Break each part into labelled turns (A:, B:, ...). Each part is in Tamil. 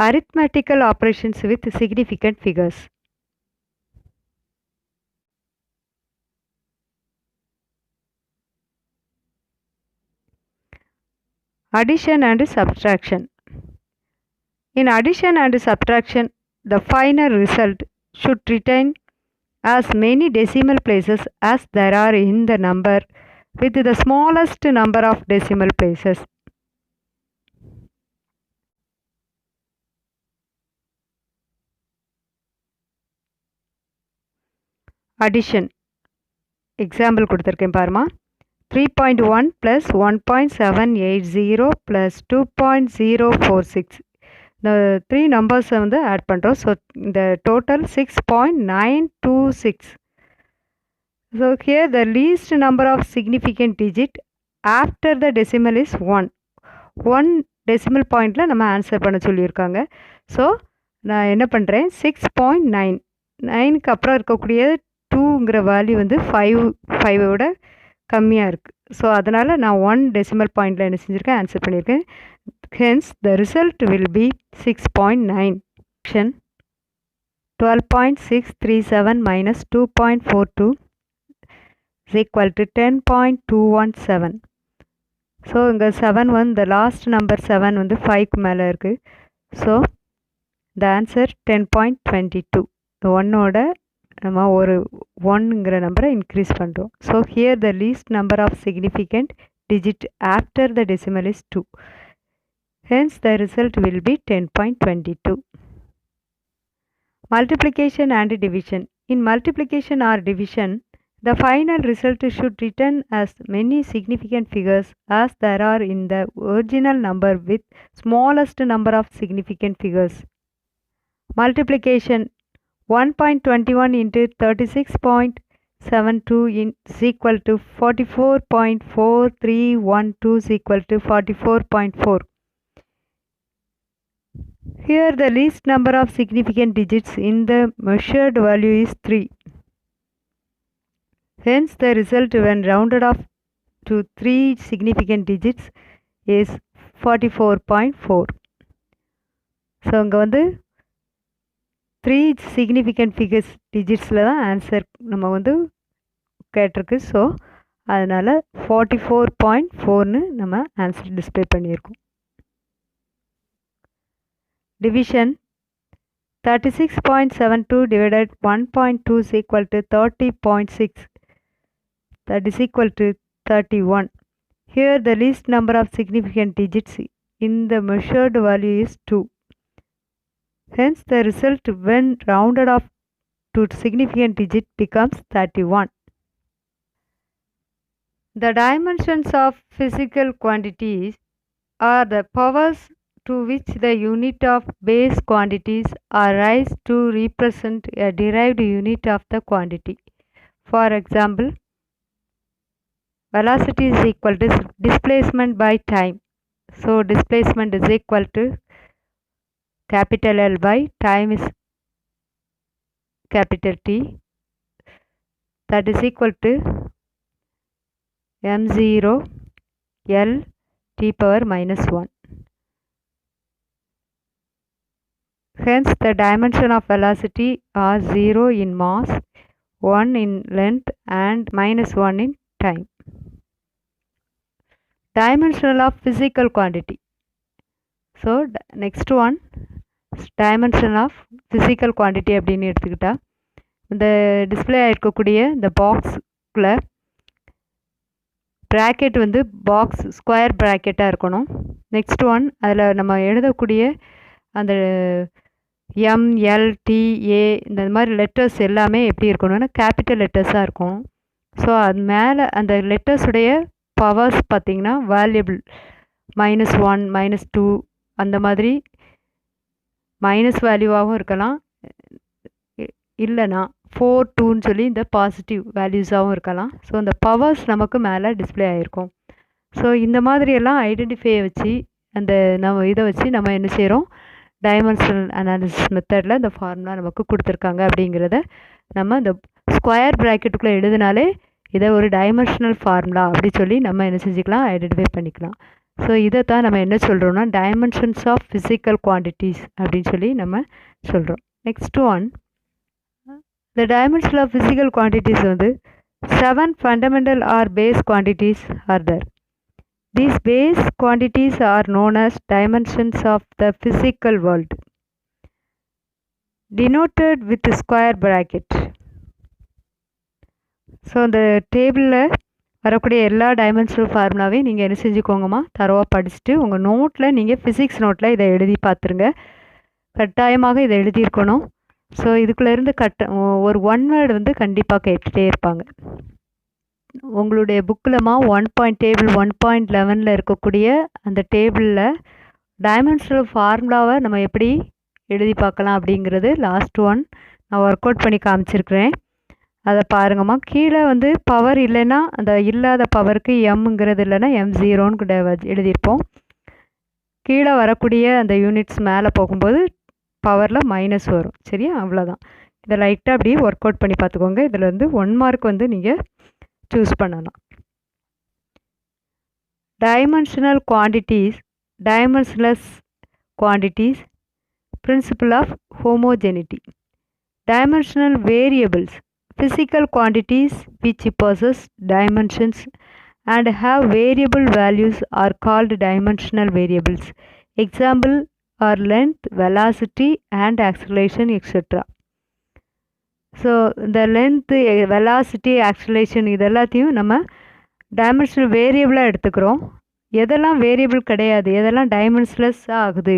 A: Arithmetical operations with significant figures. Addition and subtraction. In addition and subtraction, the final result should retain as many decimal places as there are in the number with the smallest number of decimal places. Addition. Example கொடுத்திருக்கேன் பாருமா. 3.1 plus 1.780 plus 2.046. The three numbers வந்து add பண்ணுறோம். So the total 6.926. So here the least number of significant digit after the decimal is 1. 1 decimal pointல நம்ம ஆன்சர் பண்ண சொல்லியிருக்காங்க. ஸோ நான் என்ன பண்ணுறேன், 6.9 9க்கு அப்புறம் இருக்கக்கூடிய 2ங்கிற வேல்யூ வந்து 5ஓட கம்மியாக இருக்குது. ஸோ அதனால் நான் 1 டெசிமல் பாயிண்டில் என்ன செஞ்சுருக்கேன், ஆன்சர் பண்ணியிருக்கேன். Hence the result will be 6.9. 12.637 minus 2.42 is equal to 10.217. So இங்கே 7 வந்து the last number 7 வந்து 5க்கு மேலே இருக்குது. So the answer 10.22. இந்த 1ஓட நம்ம ஒரு 1ங்கிற நம்பரை இன்க்ரீஸ் பண்ணுறோம். So here the least number of significant digit after the decimal is 2. Hence the result will be 10.22. Multiplication and division. In multiplication or division, the final result should return as many significant figures as there are in the original number with smallest number of significant figures. Multiplication. 1.21 into 36.72 is equal to 44.4312 is equal to 44.4. Here the least number of significant digits in the measured value is 3. Hence the result when rounded off to 3 significant digits is 44.4. So இங்கே வந்து 3 significant figures digitsல தான் ஆன்சர் நம்ம வந்து கேட்டிருக்கு. ஸோ அதனால் 44.4ன்னு நம்ம ஆன்சர் டிஸ்பிளே பண்ணியிருக்கோம். Division. 36.72 divided 1.2 is equal to 30.6. That is equal to 31. Here the least number of significant digits in the measured value is 2. Hence the result when rounded off to significant digit becomes 31. The dimensions of physical quantities are the powers to which the unit of base quantities are raised to represent a derived unit of the quantity. For example, velocity is equal to displacement by time. So displacement is equal to capital L by time is capital T. That is equal to m0 L t power minus 1. Hence the dimension of velocity are 0 in mass, 1 in length and minus 1 in time. Dimension of physical quantity. So next one, dimension of physical quantity அப்படின்னு எடுத்துக்கிட்டா, இந்த டிஸ்பிளே ஆகிருக்கக்கூடிய இந்த பாக்ஸில் ப்ராக்கெட் வந்து பாக்ஸ் ஸ்கொயர் ப்ராக்கெட்டாக இருக்கணும். நெக்ஸ்ட் ஒன், அதில் நம்ம எழுதக்கூடிய அந்த எம்எல்டிஏ இந்த மாதிரி லெட்டர்ஸ் எல்லாமே எப்படி இருக்கணும்னா கேபிட்டல் லெட்டர்ஸாக இருக்கும். ஸோ அது மேலே அந்த லெட்டர்ஸுடைய பவர்ஸ் பார்த்திங்கன்னா வேல்யூபிள் -1 -2 அந்த மாதிரி மைனஸ் வேல்யூவாகவும் இருக்கலாம், இல்லைனா 4 2ன்னு சொல்லி இந்த பாசிட்டிவ் வேல்யூஸாகவும் இருக்கலாம். ஸோ அந்த பவர்ஸ் நமக்கு மேலே டிஸ்பிளே ஆகிருக்கும். ஸோ இந்த மாதிரியெல்லாம் ஐடென்டிஃபையை வச்சு அந்த நம்ம இதை வச்சு நம்ம என்ன செய்கிறோம், டைமென்ஷனல் அனாலிசிஸ் மெத்தடில் இந்த ஃபார்முலா நமக்கு கொடுத்துருக்காங்க. அப்படிங்கிறத நம்ம இந்த ஸ்கொயர் ப்ராக்கெட்டுக்குள்ளே எழுதினாலே இதை ஒரு டைமென்ஷனல் ஃபார்முலா அப்படி சொல்லி நம்ம என்ன செஞ்சுக்கலாம், ஐடென்டிஃபை பண்ணிக்கலாம். ஸோ இதைத்தான் நம்ம என்ன சொல்கிறோம்னா டைமென்ஷன்ஸ் ஆஃப் ஃபிசிக்கல் குவான்டிட்டிஸ் அப்படின்னு சொல்லி நம்ம சொல்கிறோம். Next one, the dimension of physical quantities வந்து 7 fundamental or base quantities are there. These base quantities are known as dimensions of the physical world, denoted with square bracket. So இந்த டேபிளில் வரக்கூடிய எல்லா டைமென்ஷனல் ஃபார்முலாவையும் நீங்கள் என்ன செஞ்சுக்கோங்கம்மா, தரவாக படிச்சுட்டு உங்கள் நோட்டில் நீங்கள் ஃபிசிக்ஸ் நோட்டில் இதை எழுதி பார்த்துருங்க. கட்டாயமாக இதை எழுதியிருக்கணும். ஸோ இதுக்குள்ளேருந்து ஒரு ஒன் வேர்டு வந்து கண்டிப்பாக கேட்டுகிட்டே இருப்பாங்க. உங்களுடைய புக்கில்மா 1.11 இருக்கக்கூடிய அந்த டேபிளில் டைமென்ஷனல் ஃபார்முலாவை நம்ம எப்படி எழுதி பார்க்கலாம் அப்படிங்கிறது லாஸ்ட் ஒன் நான் ஒர்க் அவுட் பண்ணி காமிச்சிருக்கிறேன். அதை பாருங்கம்மா. கீழே வந்து பவர் இல்லைன்னா அந்த இல்லாத பவருக்கு எம்ங்கிறது இல்லைன்னா M0ன்னு எழுதியிருப்போம். கீழே வரக்கூடிய அந்த யூனிட்ஸ் மேலே போகும்போது பவரில் மைனஸ் வரும். சரியா? அவ்வளோதான். இதை லைட்டாக அப்படியே ஒர்க் அவுட் பண்ணி பார்த்துக்கோங்க. இதில் வந்து 1 மார்க் வந்து நீங்கள் சூஸ் பண்ணலாம். Dimensional quantities, dimensionless quantities, principle of homogeneity. Dimensional variables, physical quantities which possess dimensions and have variable values are called dimensional variables. Example are length, velocity and acceleration, etc. So the length, velocity, acceleration இதெல்லாத்தையும் நம்ம டைமென்ஷனல் வேரியபிளாக எடுத்துக்கிறோம். எதெல்லாம் வேரியபிள் கிடையாது, எதெல்லாம் டைமென்ஷன்லெஸ்ஸாக ஆகுது,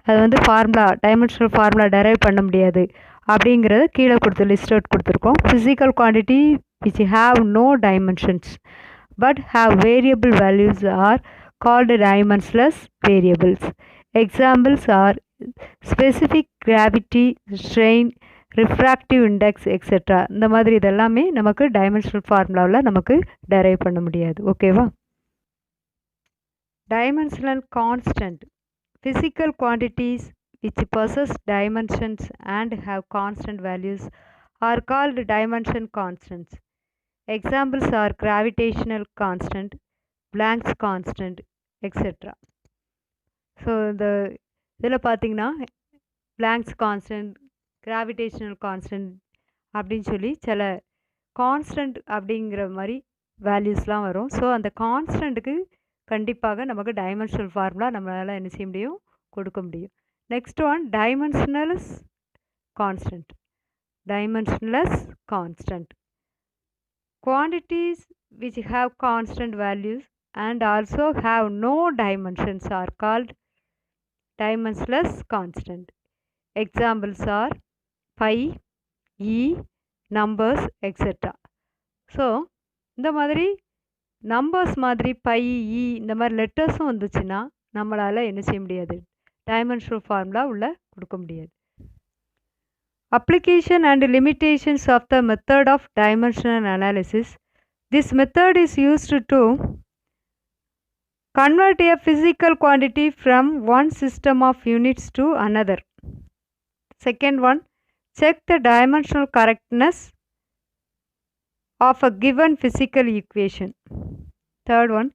A: அது வந்து ஃபார்முலா டைமென்ஷனல் ஃபார்முலா டெரைவ் பண்ண முடியாது அப்படிங்கிறத கீழே லிஸ்ட் அவுட் கொடுத்துருக்கோம். Physical quantity which have no dimensions but have variable values are called dimensionless variables. Examples are specific gravity, strain, refractive index etcetera. இந்த மாதிரி இதெல்லாமே நமக்கு டைமென்ஷனல் ஃபார்முலாவில் நமக்கு டெரைவ் பண்ண முடியாது. ஓகேவா? Dimensional constant, physical quantities which possess dimensions and have constant values are called dimension constants. Examples are gravitational constant, Planck's constant, etc. So இதில் பார்த்தீங்கன்னா Planck's constant, gravitational constant அப்படின்னு சொல்லி சில கான்ஸ்டன்ட் அப்படிங்கிற மாதிரி வேல்யூஸ்லாம் வரும். ஸோ அந்த கான்ஸ்டண்ட்டுக்கு கண்டிப்பாக நமக்கு டைமென்ஷனல் ஃபார்முலா நம்மளால் என்ன செய்ய முடியும், கொடுக்க முடியும். Next one, dimensionless constant. Dimensionless constant. Quantities which have constant values and also have no dimensions are called dimensionless constant. Examples are pi, e, numbers, etc. So இந்த மாதிரி நம்பர்ஸ் மாதிரி பை, இ இந்த மாதிரி லெட்டர்ஸும் வந்துச்சுன்னா நம்மளால் என்ன செய்ய முடியாது, டைமென்ஷனல் ஃபார்முலா உள்ள கொடுக்க முடியாது. Application and limitations of the method of dimensional analysis. This method is used to convert a physical quantity from one system of units to another. Second one, check the dimensional correctness of a given physical equation. Third one,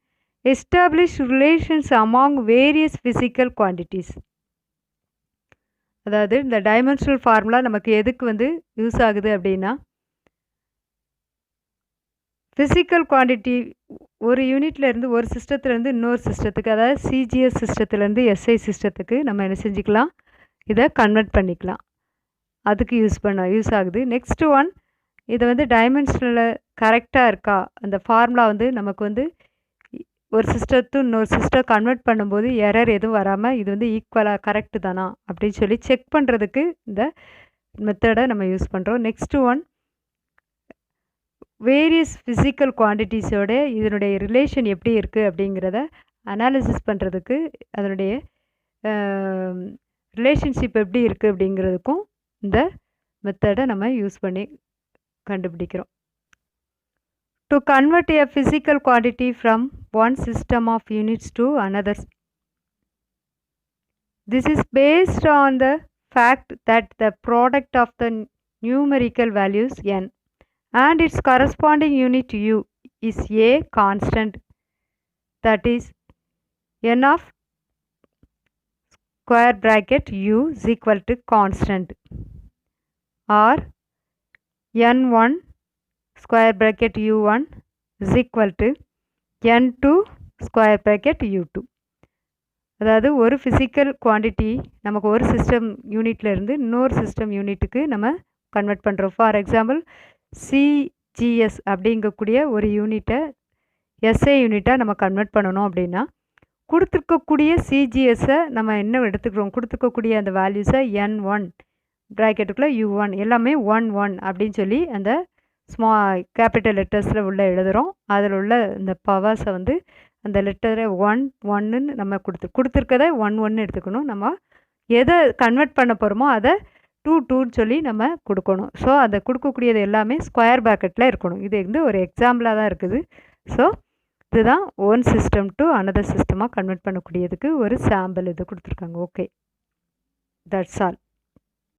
A: establish relations among various physical quantities. அதாவது இந்த டைமென்ஷனல் ஃபார்முலா நமக்கு எதுக்கு வந்து யூஸ் ஆகுது அப்படின்னா, ஃபிசிக்கல் குவான்டிட்டி ஒரு யூனிட்லேருந்து ஒரு சிஸ்டத்துலேருந்து இன்னொரு சிஸ்டத்துக்கு, அதாவது சிஜிஎஸ் சிஸ்டத்துலேருந்து எஸ்ஐ சிஸ்டத்துக்கு நம்ம என்ன செஞ்சுக்கலாம், இதை கன்வெர்ட் பண்ணிக்கலாம். அதுக்கு யூஸ் ஆகுது. நெக்ஸ்ட் ஒன், இதை வந்து டைமென்ஷனில் கரெக்டாக இருக்கா, அந்த ஃபார்முலா வந்து நமக்கு வந்து ஒரு சிஸ்டத்து இன்னொரு சிஸ்டம் கன்வெர்ட் பண்ணும்போது எரர் எதுவும் வராமல் இது வந்து ஈக்குவலாக கரெக்டு தானா அப்படின்னு சொல்லி செக் பண்ணுறதுக்கு இந்த மெத்தடை நம்ம யூஸ் பண்ணுறோம். நெக்ஸ்ட் ஒன், வேரியஸ் ஃபிசிக்கல் குவான்டிட்டிஸோட இதனுடைய ரிலேஷன் எப்படி இருக்குது அப்படிங்கிறத அனாலிசிஸ் பண்ணுறதுக்கு, அதனுடைய ரிலேஷன்ஷிப் எப்படி இருக்குது அப்படிங்கிறதுக்கும் இந்த மெத்தடை நம்ம யூஸ் பண்ணி கண்டுபிடிக்கிறோம். To convert a physical quantity from one system of units to another. This is based on the fact that the product of the numerical values n and its corresponding unit u is a constant, that is n of square bracket u is equal to constant, or n1 square bracket u1 is equal to n2 square bracket u2. அதாவது ஒரு ஃபிசிக்கல் குவான்டிட்டி நமக்கு ஒரு சிஸ்டம் யூனிட்லேருந்து இன்னொரு சிஸ்டம் யூனிட்டுக்கு நம்ம கன்வெர்ட் பண்ணுறோம். ஃபார் எக்ஸாம்பிள் சிஜிஎஸ் அப்படிங்கக்கூடிய ஒரு யூனிட்டை எஸ்ஐ யூனிட்டாக நம்ம கன்வெர்ட் பண்ணணும் அப்படின்னா, கொடுத்துருக்கக்கூடிய சிஜிஎஸ்ஸை நம்ம என்ன எடுத்துக்கிறோம், கொடுத்துருக்கக்கூடிய அந்த வேல்யூஸை n1 ப்ராக்கெட்டுக்குள்ளே u1 எல்லாமே 1 1 அப்படின்னு சொல்லி அந்த கேபிட்டல் லெட்டர்ஸில் உள்ள எழுதுகிறோம். அதில் உள்ள இந்த பவர்ஸை வந்து அந்த லெட்டரை 1 1ன்னு நம்ம கொடுத்துருக்கதை 1 1 எடுத்துக்கணும். நம்ம எதை கன்வெர்ட் பண்ண போகிறோமோ அதை 2 2ன்னு சொல்லி நம்ம கொடுக்கணும். ஸோ அதை கொடுக்கக்கூடியது எல்லாமே ஸ்கொயர் ப்ராக்கெட்டில் இருக்கணும். இது வந்து ஒரு எக்ஸாம்பிளாக தான் இருக்குது. ஸோ இதுதான் ஒன் சிஸ்டம் டு அனதர் சிஸ்டமாக கன்வெர்ட் பண்ணக்கூடியதுக்கு ஒரு சாம்பிள் இது கொடுத்துருக்காங்க. Okay, that's all.